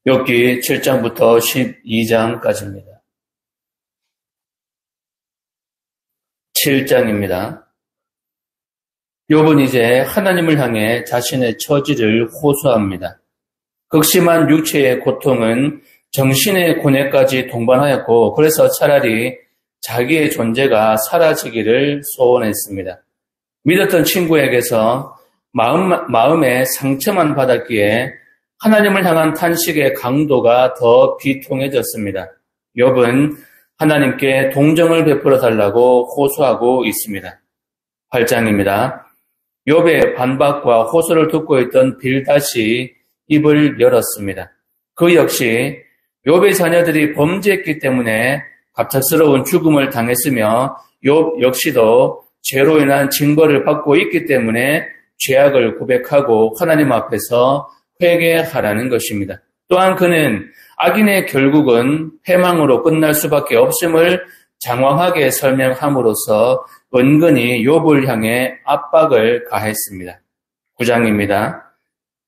욥기 7장부터 12장까지입니다. 7장입니다. 욥은 이제 하나님을 향해 자신의 처지를 호소합니다. 극심한 육체의 고통은 정신의 고뇌까지 동반하였고, 그래서 차라리 자기의 존재가 사라지기를 소원했습니다. 믿었던 친구에게서 마음의 상처만 받았기에 하나님을 향한 탄식의 강도가 더 비통해졌습니다. 욥은 하나님께 동정을 베풀어 달라고 호소하고 있습니다. 8장입니다. 욥의 반박과 호소를 듣고 있던 빌닷이 입을 열었습니다. 그 역시 욥의 자녀들이 범죄했기 때문에 갑작스러운 죽음을 당했으며 욥 역시도 죄로 인한 징벌을 받고 있기 때문에 죄악을 고백하고 하나님 앞에서 회개하라는 것입니다. 또한 그는 악인의 결국은 패망으로 끝날 수밖에 없음을 장황하게 설명함으로써 은근히 욥을 향해 압박을 가했습니다. 9장입니다.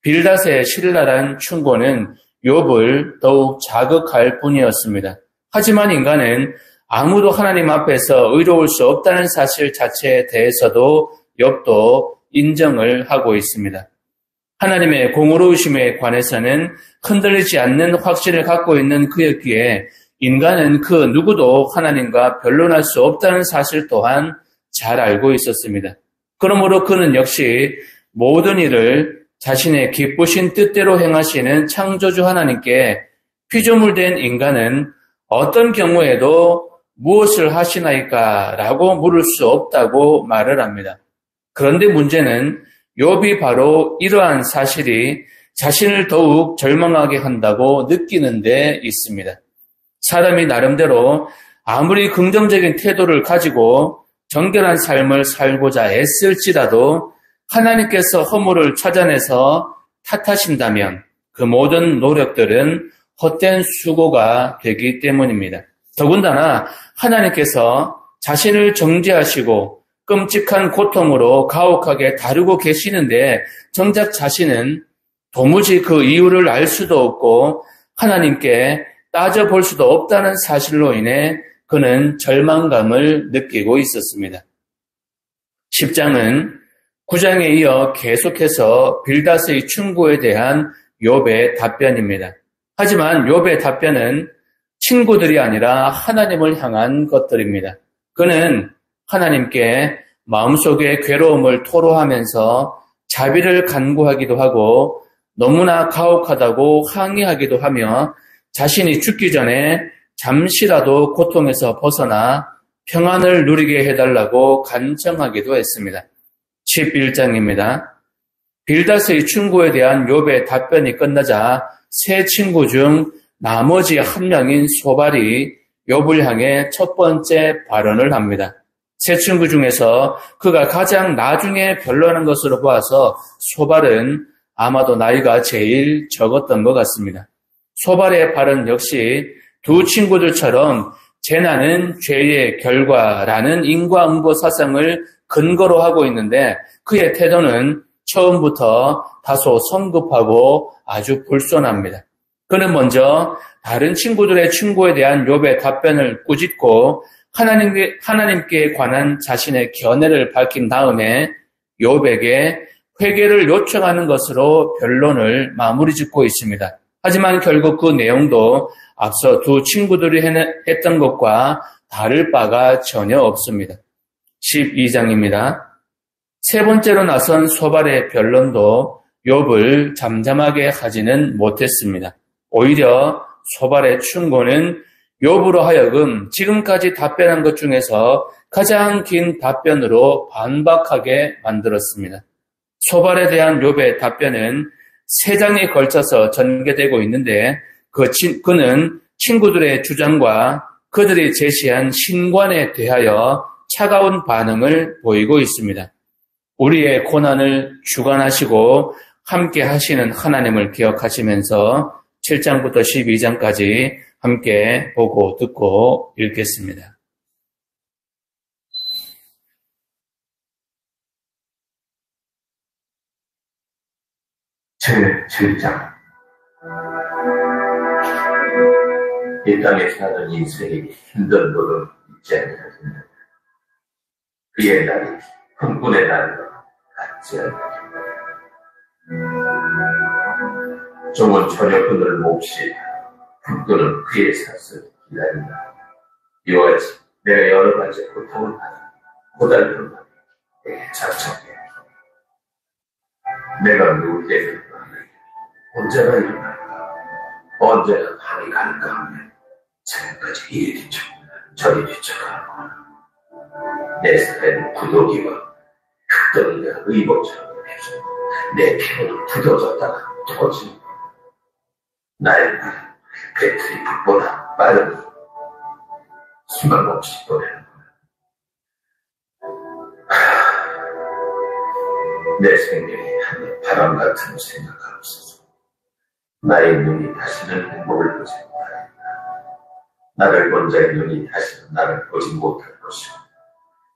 빌닷의 신랄한 충고는 욥을 더욱 자극할 뿐이었습니다. 하지만 인간은 아무도 하나님 앞에서 의로울 수 없다는 사실 자체에 대해서도 욥도 인정을 하고 있습니다. 하나님의 공의로우심에 관해서는 흔들리지 않는 확신을 갖고 있는 그였기에 인간은 그 누구도 하나님과 변론할 수 없다는 사실 또한 잘 알고 있었습니다. 그러므로 그는 역시 모든 일을 자신의 기쁘신 뜻대로 행하시는 창조주 하나님께 피조물된 인간은 어떤 경우에도 무엇을 하시나이까? 라고 물을 수 없다고 말을 합니다. 그런데 문제는 욥이 바로 이러한 사실이 자신을 더욱 절망하게 한다고 느끼는 데 있습니다. 사람이 나름대로 아무리 긍정적인 태도를 가지고 정결한 삶을 살고자 애쓸지라도 하나님께서 허물을 찾아내서 탓하신다면 그 모든 노력들은 헛된 수고가 되기 때문입니다. 더군다나 하나님께서 자신을 정죄하시고 끔찍한 고통으로 가혹하게 다루고 계시는데 정작 자신은 도무지 그 이유를 알 수도 없고 하나님께 따져볼 수도 없다는 사실로 인해 그는 절망감을 느끼고 있었습니다. 10장은 9장에 이어 계속해서 빌닷의 충고에 대한 욥의 답변입니다. 하지만 욥의 답변은 친구들이 아니라 하나님을 향한 것들입니다. 그는 하나님께 마음속의 괴로움을 토로하면서 자비를 간구하기도 하고 너무나 가혹하다고 항의하기도 하며 자신이 죽기 전에 잠시라도 고통에서 벗어나 평안을 누리게 해달라고 간청하기도 했습니다. 11장입니다. 빌닷의 충고에 대한 욥의 답변이 끝나자 세 친구 중 나머지 한 명인 소발이 욥을 향해 첫 번째 발언을 합니다. 세 친구 중에서 그가 가장 나중에 변론한 것으로 보아서 소발은 아마도 나이가 제일 적었던 것 같습니다. 소발의 발언 역시 두 친구들처럼 재난은 죄의 결과라는 인과응보 사상을 근거로 하고 있는데 그의 태도는 처음부터 다소 성급하고 아주 불손합니다. 그는 먼저 다른 친구들의 충고에 대한 욥의 답변을 꾸짖고 하나님께 관한 자신의 견해를 밝힌 다음에 욥에게 회개를 요청하는 것으로 변론을 마무리 짓고 있습니다. 하지만 결국 그 내용도 앞서 두 친구들이 했던 것과 다를 바가 전혀 없습니다. 12장입니다. 세 번째로 나선 소발의 변론도 욥을 잠잠하게 하지는 못했습니다. 오히려 소발의 충고는 욥으로 하여금 지금까지 답변한 것 중에서 가장 긴 답변으로 반박하게 만들었습니다. 소발에 대한 욥의 답변은 세 장에 걸쳐서 전개되고 있는데 그는 친구들의 주장과 그들이 제시한 신관에 대하여 차가운 반응을 보이고 있습니다. 우리의 고난을 주관하시고 함께 하시는 하나님을 기억하시면서 7장부터 12장까지 함께 보고 듣고 읽겠습니다. 제7장 이 땅에 사는 인생에게 힘든 노릇 있지 않느냐. 그의 날이 흥분의 날과 같지 않느냐. 종은 저녁분을 몹시 흥분은 그의 삭을 기다린다. 이와 같이 내가 여러 가지 고통을 받아 고달픈 밤에 내게 자청해. 내가 누울 때는 언제나 일어날까, 언제나 밤이 갈까 하면 새벽까지 이리 뒤척 저리 뒤척하고 내 살에는 구더기와 흙덩이가 의복처럼 해서 내 피부는 굳어졌다가 터지고 나의 말은 배터리 불보다 빠르니 희망 없이 보내는 거야. 내 생명이 하늘 바람 같은 생각하옵소서. 나의 눈이 다시는 행복을 보지 못하리라. 나를 본 자의 눈이 다시는 나를 보지 못할 것이고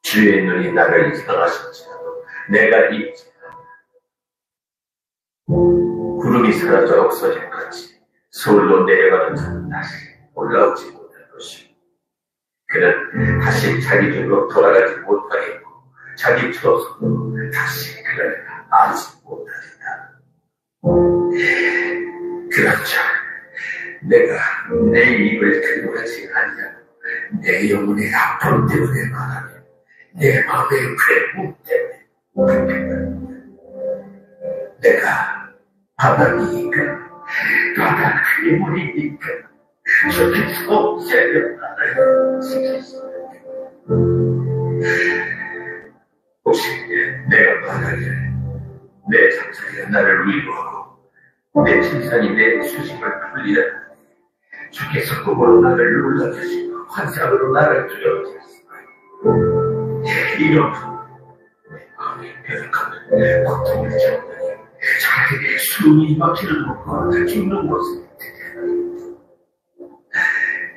주의 눈이 나를 향하실지라도 내가 잊지라. 구름이 사라져 없어질까지 서울로 내려가는 자는 다시 올라오지 못할 것이고 그는 다시 자기 집으로 돌아가지 못하겠고 자기 처소로 다시 그를 알지 못하리라. 그렇죠. 내가 내 입을 근거하지 아니하고 내 영혼의 아픔 때문에 말하며 내 마음의 괴로움 때문에 내가 바다니까 바다 괴물이니까 저기서 새벽 나를 지켰어. 혹시 내가 바다에 내 장사가 나를 위로하고 내 진산이 내 수심을 풀리라. 주께서 꿈으로 나를 놀라게 하시고 환상으로 나를 두려워게 하시고 이런 내 마음이 벼락하는 고통을 겪으니 차라리 숨이 막히는 것과 죽는 것을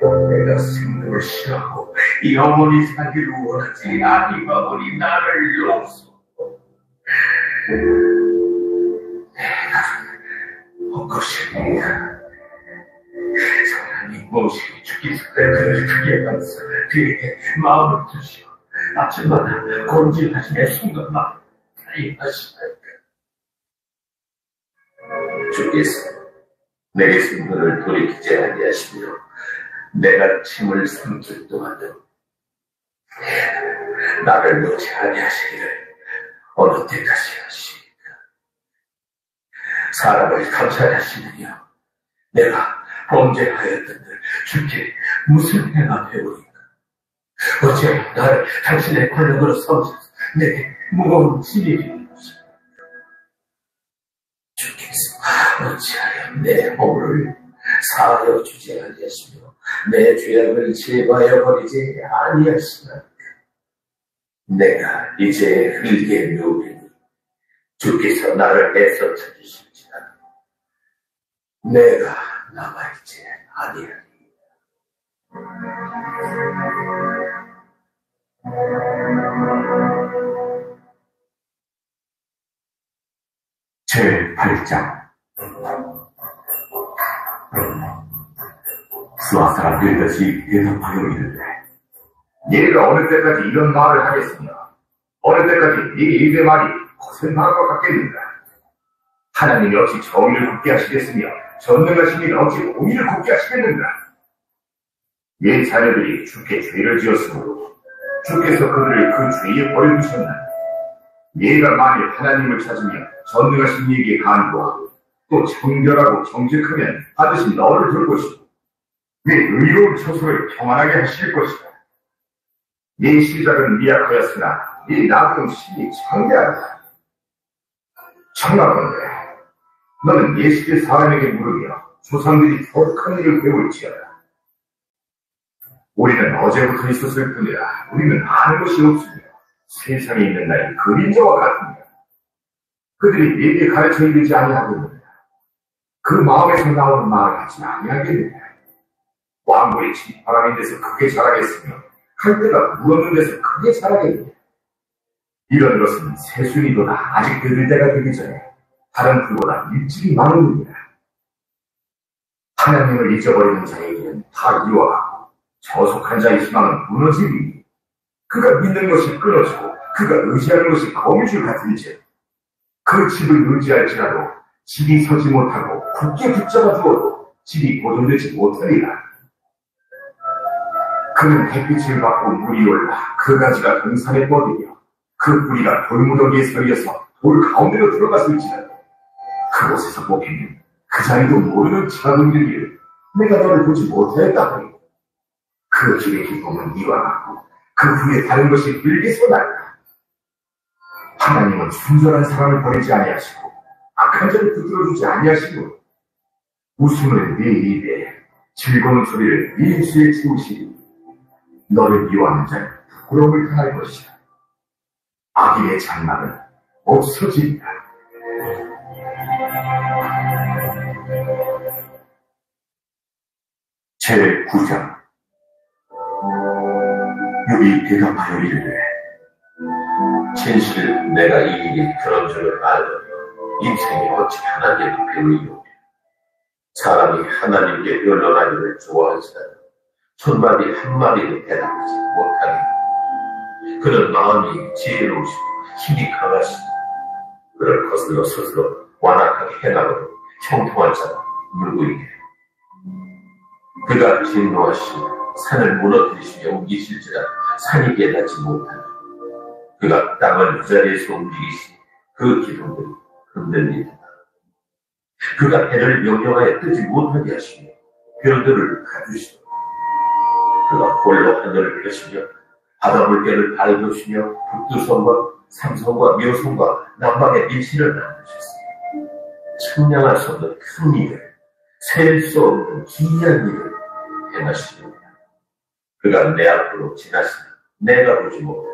내가 생명을 싫어하고 영원히 살기를 원하지 아니하오니 나를 용서. 내가 헛것입니다. 사랑이 무엇이 주께서 그를 크게 감싸 그에게 마음을 주시오. 아침마다 곤질하심의 순간만 사이하시나이까. 주께서 내게 승부를 돌이키지 아니하시며 내가 침을 삼킬 동안도 나를 놓지 아니하시기를 어느 때까지 하시니까. 사람을 감찰하시느냐. 내가 범죄하였던들 주께 무슨 해가 되오리까. 어찌 나를 당신의 권력으로 삼으셔서 내게 무거운 짐이 되는 것입니까. 주께서 어찌하여 내 허물을 사하여 주지 아니하시며 내 죄악을 제거하여 버리지 아니하시나이까. 내가 이제 흙에 누우리니 주께서 나를 애써 찾으실지라. 내가 남아있지 아니하리. 제8장 수아사가 늙었이 대답하여 이르되 네가 어느 때까지 이런 말을 하겠으며 어느 때까지 네 입의 말이 거센말한 것 같겠는가. 하나님이 어찌 정의를 굳게 하시겠으며 전능하신 이는 어찌 공의를 굳게 하시겠는가. 네 자녀들이 주께 죄를 지었으므로 주께서 그들을 그 죄에 버려두셨나니 네가 만일 하나님을 찾으며 전능하신 이에게 간구하고 또 정결하고 정직하면 반드시 너를 들 것이고 네 의로운 처소를 평안하게 하실 것이다. 네 시작은 미약하였으나 네 나중 심히 창대하다. 청하건대 너는 예시의 사람에게 물으며 조상들이 거룩한 일을 배울지어다. 우리는 어제부터 있었을 뿐이라 우리는 아는 것이 없으며 세상에 있는 나의 그림자와 같으니라. 그들이 네게 가르쳐 이르지 아니하겠느냐. 그 마음에서 나오는 말을 하지 아니하겠느냐. 왕골이 뒷바람인 데서 크게 자라겠으며 칼대가 무없는 데서 크게 자라겠느냐. 이런 것은 새순이보다 아직 그들 때가 되기 전에 다른 풀보다 일찍이 마르느니라. 하나님을 잊어버리는 자에게는 다 이와하고 저속한 자의 희망은 무너지니 그가 믿는 것이 끊어지고 그가 의지하는 것이 거미줄 같은지 그 집을 의지할지라도 집이 서지 못하고 굳게 붙잡아 두어도 집이 고정되지 못하리라. 그는 햇빛을 받고 물이 올라 그 가지가 동산에 뻗으며 그 뿌리가 돌무더기에 서려서 돌 가운데로 들어갔을지라도 그곳에서 뽑히는 그 자리도 모르는 작은들이 내가 너를 보지 못하였다 하니 그 길의 기쁨은 이와 같고 그 후에 다른 것이 길게서 날다. 하나님은 순전한 사람을 버리지 아니하시고 악한 자를 붙들어주지 아니하시고 웃음을 네 입에 즐거운 소리를 네 입술에 채우시니 너를 미워하는 자는 부끄러움을 당할 것이다. 악인의 장막은 없어진다. 제9장 유비 대답하여 이르되 진실 내가 이 일이 그런 줄을 알더니 인생이 어찌 하나님께 의로우며 사람이 하나님께 변론하기를 좋아하시다니 손발이 한마디도 대답하지 못하니 그는 마음이 지혜로우시고 힘이 강하시니 그를 거슬러 스스로 완악하게 해나가도 형통한 자가 누구 있게 그가 진노하시며 산을 무너뜨리시며 옮기실지라 산이 깨닫지 못하니 그가 땅을 그 자리에서 움직이시니 그 기둥들이 흔들리다. 그가 해를 명령하여 뜨지 못하게 하시며 별들을 가두시며 그가 홀로 하늘을 펴시며 바다 물결을 밟으시며 북두성과 삼성과 묘성과 남방의 밀실을 만드셨으며 측량할 수 없는 큰 일을 셀 수 없는 기이한 일을 행하시느니라. 그가 내 앞으로 지나시나 내가 보지 못하니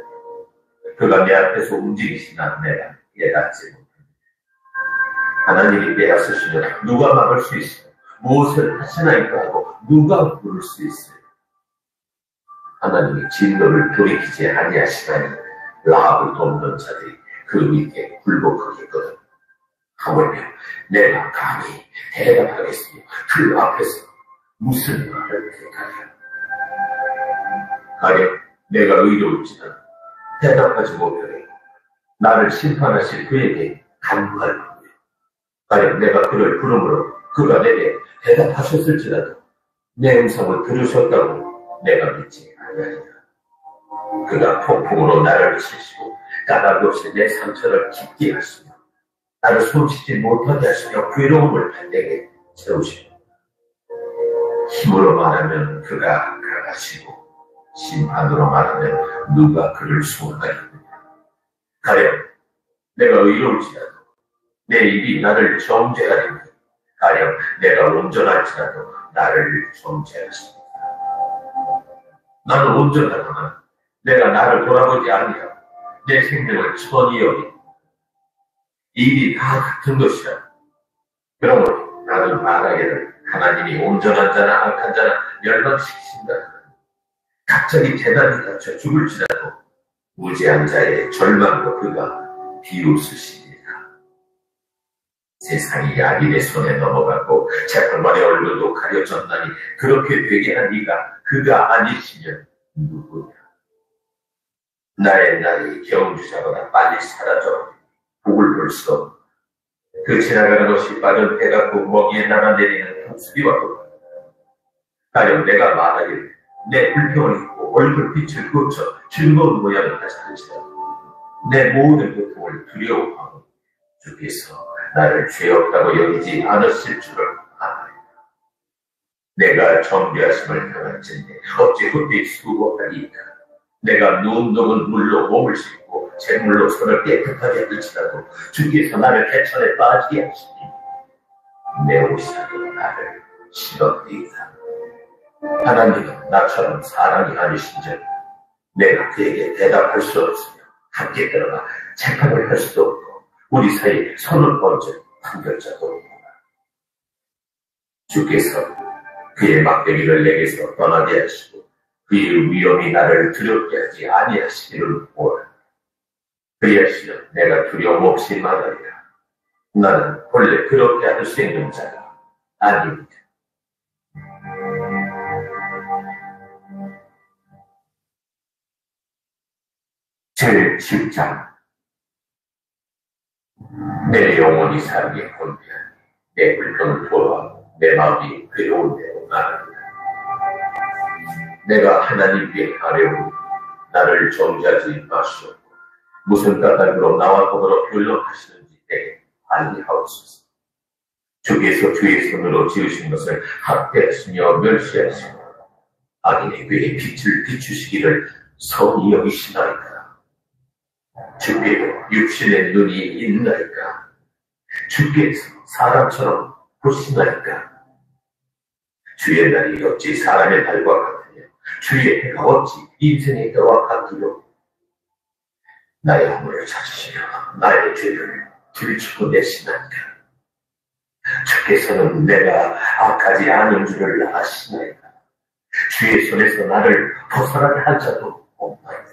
그가 내 앞에서 움직이시나 내가 깨닫지 못합니다. 하나님이 빼앗으시면 누가 막을 수 있어요? 무엇을 하시나이까 하고 누가 부를 수 있어요? 하나님이 진노를 돌이키지 아니하시나니 라합을 돕는 자들이 그 밑에 굴복하겠거든. 하물며 내가 감히 대답하겠으며 그 앞에서 무슨 말을 택하랴. 가령 내가 의로울지라도 대답하지 못하겠고 나를 심판하실 그에게 간구할 뿐이요. 가령 내가 그를 부름으로 그가 내게 대답하셨을지라도 내 음성을 들으셨다고 내가 믿지 아니하리라. 그가 폭풍으로 나를 치시고 까닭 없이 내 상처를 깊게 하시며 나를 숨쉬지 못하게 하시며 괴로움을 내게 채우시고 힘으로 말하면 그가 강하시고 심판으로 말하면 누가 그를 수월하겠느냐. 가령 내가 의로울지라도 내 입이 나를 정죄하리니 가령 내가 온전할지라도 나를 정죄하시니라. 나는 온전하다만 내가 나를 돌아보지 아니하고 내 생명을 천히 여기고 일이 다 같은 것이라. 그러므로 나는 말하기를 하나님이 온전한 자나 악한 자나 멸망시키신다. 갑자기 재난이 닥쳐 죽을지라도 무지한 자의 절망도 그가 비웃으시리라. 세상이 악인의 손에 넘어가고 재판관의 얼굴도 가려졌나니 그렇게 되게 한 이가 그가 아니시면 누구냐. 나의 날이 경주자보다 빨리 사라져 복을 볼 수 없고 그 지나가는 것이 빠른 배가 꼭 먹이에 날아내리는 독수리와 같다. 가령 내가 말하기를 내 불평을 잊고 얼굴빛을 고쳐 즐거운 모양을 하지 않지라도 내 모든 고통을 두려워하고 주께서 나를 죄 없다고 여기지 않으실 줄을 아나이다. 내가 정죄하심을 당할진대 어찌 헛되이 수고하리이까. 내가 눈 녹은 물로 몸을 씻고 잿물로 손을 깨끗하게 할지라도 주께서 나를 해천에 빠지게 하시니 내 옷이라도 나를 실었리이다. 하나님은 나처럼 사람이 아니신즉 내가 그에게 대답할 수 없으며 함께 들어가 재판을 할 수도 없고 우리 사이에 손을 얹은 판결자도 없구나. 주께서 그의 막대기를 내게서 떠나게 하시고 그의 위험이 나를 두렵게 하지 아니하시기를 원하노라. 그리하시면 내가 두려움 없이 말하리라. 나는 원래 그렇게 할 수 있는 자가 아닙니다. 제10장. 내 영혼이 살게 본때하니 내 불평을 토로하고 내 마음이 괴로운 대로 나아간다. 내가 하나님께 아뢰오니 나를 정죄하지 마시옵고 무슨 까닭으로 나와 더불어 변론하시는지 내게 알리하옵소서. 주께서 주의 손으로 지으신 것을 학대하시며 멸시하시고 악인의 궤에 빛을 비추시기를 선히 여기시나이까. 주께도 육신의 눈이 있나이까. 주께서 사람처럼 보시나이까. 주의 날이 어찌 사람의 날과 같으며 주의 해가 어찌 인생의 해와 같으며 나의 허물을 찾으시며 나의 죄를 들추고 내시나이까. 주께서는 내가 악하지 않은 줄을 아시나이까. 주의 손에서 나를 벗어나게 한 자도 없나이다.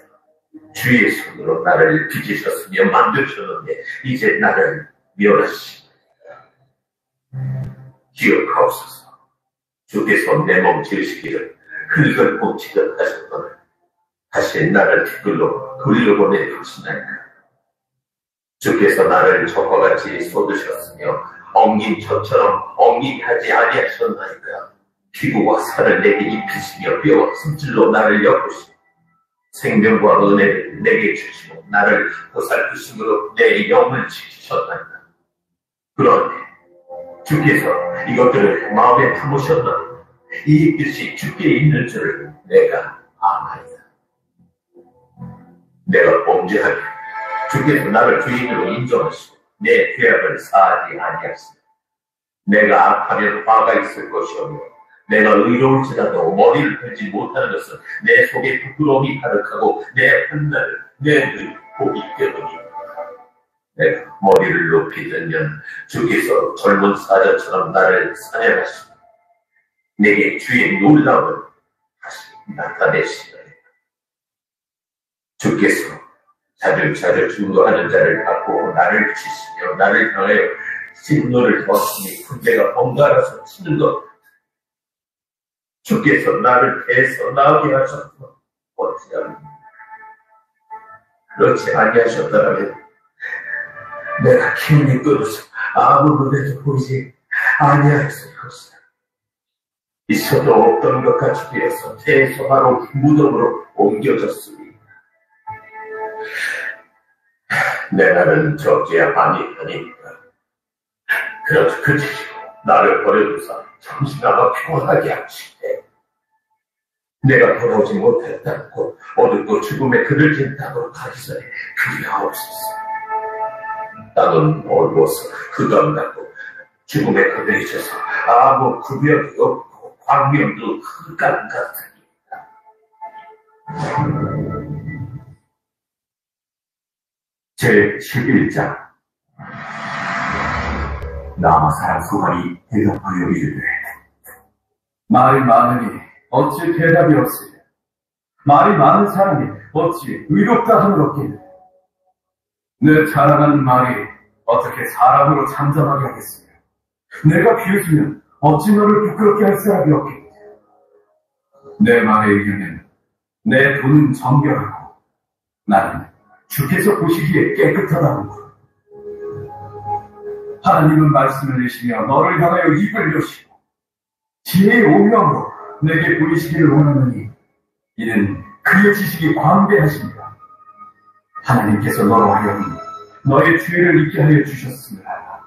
주의 손으로 나를 빚으셨으며 만드셨는데 이제 나를 멸하시나이다. 기억하옵소서. 주께서 내 몸 지으시기를 흙을 굽치듯 하셨거늘 다시 나를 티끌로 돌려보내 주시나이까. 주께서 나를 적과 같이 쏟으셨으며 엉긴 젖처럼 엉기게 하지 아니하셨나이까. 피부와 살을 내게 입히시며 뼈와 숨질로 나를 엮으시고 생명과 은혜를 내게 주시고 나를 보살피심으로 내 영을 지키셨나이까. 그런데 주께서 이것들을 마음에 품으셨나니 이 뜻이 주께 있는 줄을 내가 아나이다. 내가 범죄하니 주께서 나를 주인으로 인정하시고 내 죄악을 사하지 아니하시니 내가 악하면 화가 있을 것이오며 내가 의로울지라도 머리를 펴지 못하는 것은 내 속에 부끄러움이 가득하고 내 훗날 내 눈이 복이 때문이 내가 머리를 높이 들면 주께서 젊은 사자처럼 나를 사냥하시고 내게 주의 놀라움을 다시 나타내시나이다. 주께서 자들자들 중도하는 자를 받고 나를 치시며 나를 향하여 진노를 더하시니 군대가 번갈아서 치는 것. 주께서 나를 배에서 나오게 하셨고 어찌하면 그렇지 아니하셨더라면 내가 기운이 끊어서 아무 눈에도 보이지 아니하였을 것이다. 있어도 없던 것 같이 되어서 대소하로 무덤으로 옮겨졌으니 내 날은 적지 아니하니까. 그래서 그치시고 나를 버려두사 정신하고 평온하게 하시되 내가 돌아오지 못했다고 어둡고 죽음에 그를 진 땅으로 가기 전에 그리하옵소서. 땅은 얼어서 흑암나고 죽음에 그들이 져서 아무 구별이 없고 광명도 흑암 같으니까. 제11장. 나사랑 소관이 대답하여 이르되 말이 많으니 어찌 대답이 없으랴. 말이 많은 사람이 어찌 의롭다 함을 얻겠느냐. 내 자랑하는 말이 어떻게 사람으로 잠잠하게 하겠으며 내가 비웃으면 어찌 너를 부끄럽게 할 사람이 없겠느냐. 내 말에 의하면 내 돈은 정결하고 나는 주께서 보시기에 깨끗하다고. 하나님은 말씀을 내시며 너를 향하여 입을 여시고 지혜의 오명으로 내게 보이시기를 원하느니 이는 그의 지식이 광대하십니다. 하나님께서 너로 하여금 너의 죄를 잊게 하여 주셨음을 알라.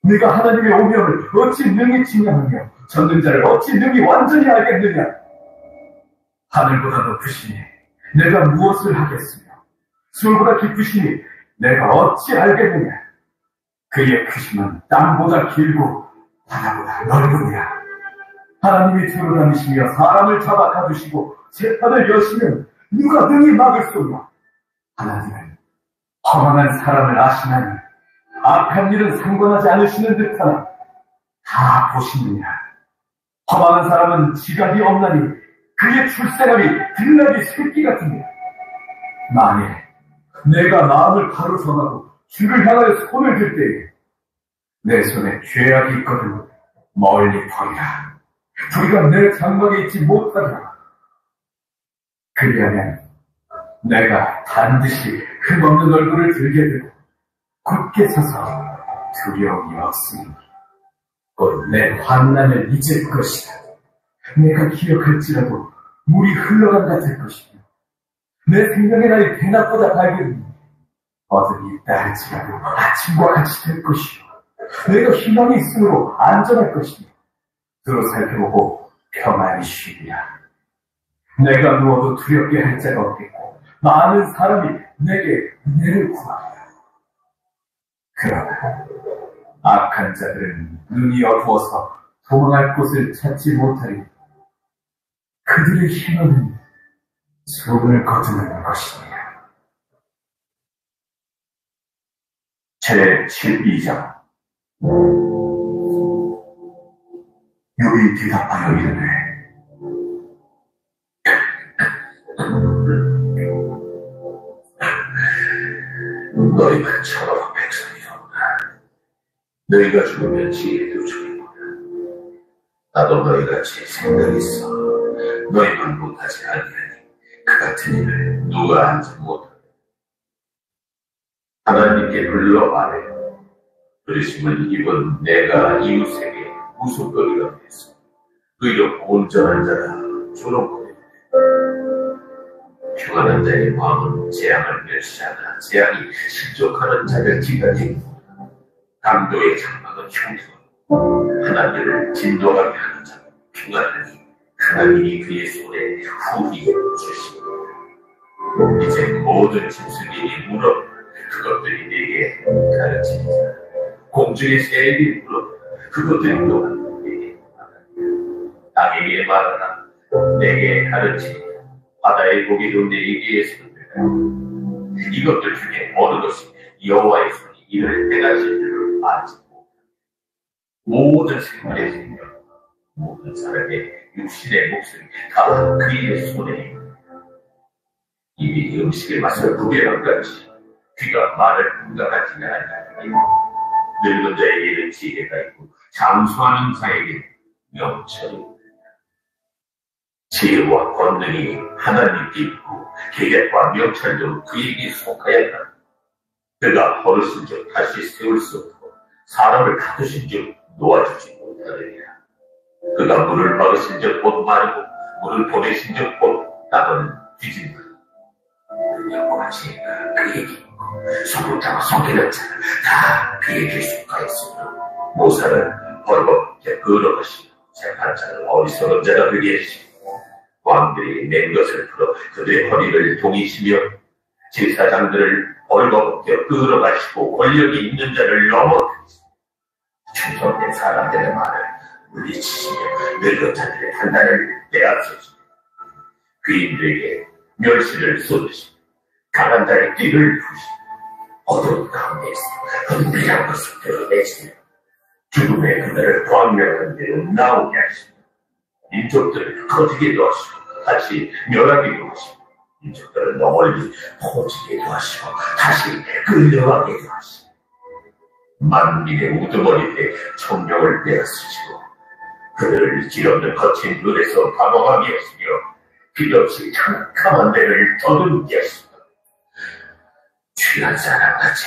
네가 하나님의 오명을 어찌 능히 증명하며 젖는 자를 어찌 능히 완전히 알겠느냐. 하늘보다 높으시니 내가 무엇을 하겠으며 술보다 깊으시니 내가 어찌 알겠느냐. 그의 크심은 땅보다 길고 바다보다 넓으니라. 하나님이 들어다니시며 사람을 잡아 가두시고 재판을 여시면 누가 능히 막을 소냐. 하나님은 허망한 사람을 아시나니 악한 일은 상관하지 않으시는 듯하나 다 보시느니라. 허망한 사람은 지각이 없나니 그의 출생함이 들나귀 새끼 같으니라. 만일 내가 마음을 바로 정하고 주를 향하여 손을 들 때에 내 손에 죄악이 있거든 멀리 버리라. 불의가 내 장막에 있지 못하리라. 그리하면 내가 반드시 흠없는 얼굴을 들게 되고 굳게 서서 두려움이 없으니 곧 내 환난을 잊을 것이다. 내가 기억할지라도 물이 흘러간 같을 것이며 내 생명의 날이 대낮보다 밝으니 어둠이 있다 할지라도 아침과 같이 될 것이요 내가 희망이 있으므로 안전할 것이며 두루 살펴보고 평안히 쉬리라. 내가 누워도 두렵게 할 자가 없겠고 많은 사람이 내게 은혜를 구하리라. 그러나 악한 자들은 눈이 어두워서 도망할 곳을 찾지 못하리니 그들의 희망은 소문을 거두는 것이니라. 제12장 욥이 대답하여 이르되 너희만 천하와 백성이로다. 너희가 죽으면 지혜도 죽이보다. 나도 너희같이 생각이 있어 너희만 못하지 아니하니 그 같은 일을 누가 하지 못하네. 하나님께 불러 말해. 그리심을 입은 내가 이웃에게 우스갯거리가 되었어. 의롭고 온전한 자라 조롱거리네. 평안한 자의 마음은 재앙을 멸시하나 재앙이 실족하는 자를 기다리고 강도의 장막은 흉터 하나님을 진노하게 하는 자는 평안하니 하나님이 그의 손에 후히 주시고 이제 모든 짐승이 물어 그것들이 내게 가르치리라. 공중의 새에게 물어 그것들이 또한 내게 말하리라. 땅에게 말하라. 내게 가르치리라. 바다의 고기도 내게 손들라. 이것들 중에 어느 것이 여호와의 손이 이를 행하실 줄을 알지 못하니 모든 생물의 생명 모든 사람의 육신의 목숨이 다 그의 손에 있다. 입이 음식의 맛을 구별함같이 귀가 말을 분간하지는 아니하니 늙은 자에게는 지혜가 있고 장수하는 자에게는 명철이 있다. 지혜와 권능이 하나님께 있고 계략과 명철도 그에게 속하였다. 그가 버릇인 즉 다시 세울 수 없고 사람을 가두신 즉 놓아주지 못하느니라. 그가 물을 막으신 즉 곧 마르고 물을 보내신 즉 곧 나더는 뒤진다. 여호와 지혜가 그에게 있고 소문자와 속이는 자는 다 그에게 속하였으므로 모사는 벌겁게 끌어가시고 재판자는 어리석은 자가 그게 하시고 왕들이 낸 것을 풀어 그들의 허리를 동이시며 제사장들을 벌거벗겨 끌어가시고 권력이 있는 자를 넘어뜨리시고 충성된 사람들의 말을 물리치시며 늙은 자들의 판단을 빼앗으시며 그인들에게 멸시를 쏟으시며 강한 자의 띠를 푸시며 어두운 가운데에서 은밀한 것을 드러내시며 죽음의 그늘을 광명한 대로 나오게 하시며 민족들을 커지게도 하시고 다시 멸하기도 하시고 민족들을 널리 퍼지게도 하시고 다시 끌려가게도 하시고 만민의 우두머리에 청명을 빼앗으시고 그들을 길없는 거친 눈에서 방황하게 하시며 필요없이 캄캄한 데를 더듬게 하시고 취한 사람같이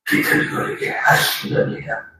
비틀거리게 하시느니라.